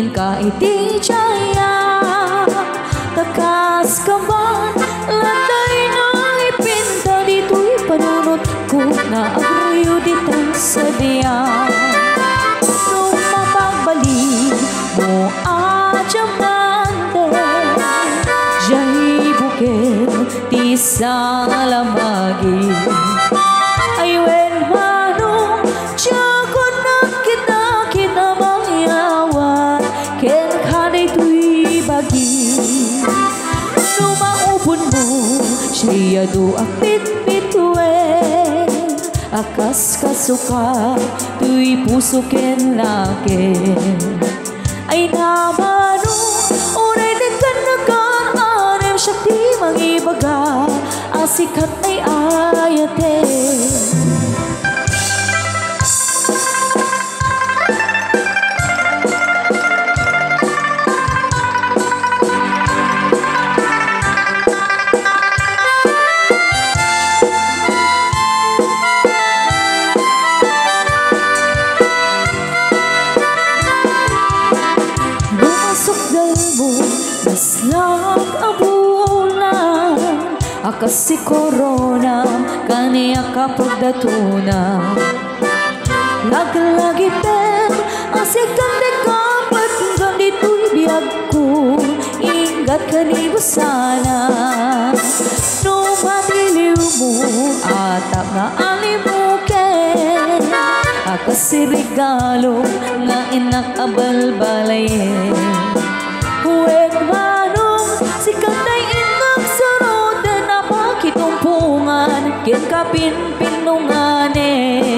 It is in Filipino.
ingin ka iti jaya takas kaban latay na ipinta dito'y panunot ko na agruyo dito sa diya nung mapagbalik mo adyamante jay bukid ti salamagi ay wen manong tiyakot na kita mayawat ken kanay tuy bagi numaupon mo siya do akit bituin akas kasuka tuy puso ken laki ay namanong unay dekan nakaan siya di mangibaga asikat ay ayate Naslag abulan akas si corona kaniya kapagdatuna lagi pen asikan de kapat ganito'y biyag ko ingat kanibusana no matiliw mo atap na alimuken akas si regalo nga inakabalbalayen huwag manong si kantay inang sarod na pakitumpungan kin kapinpinunganin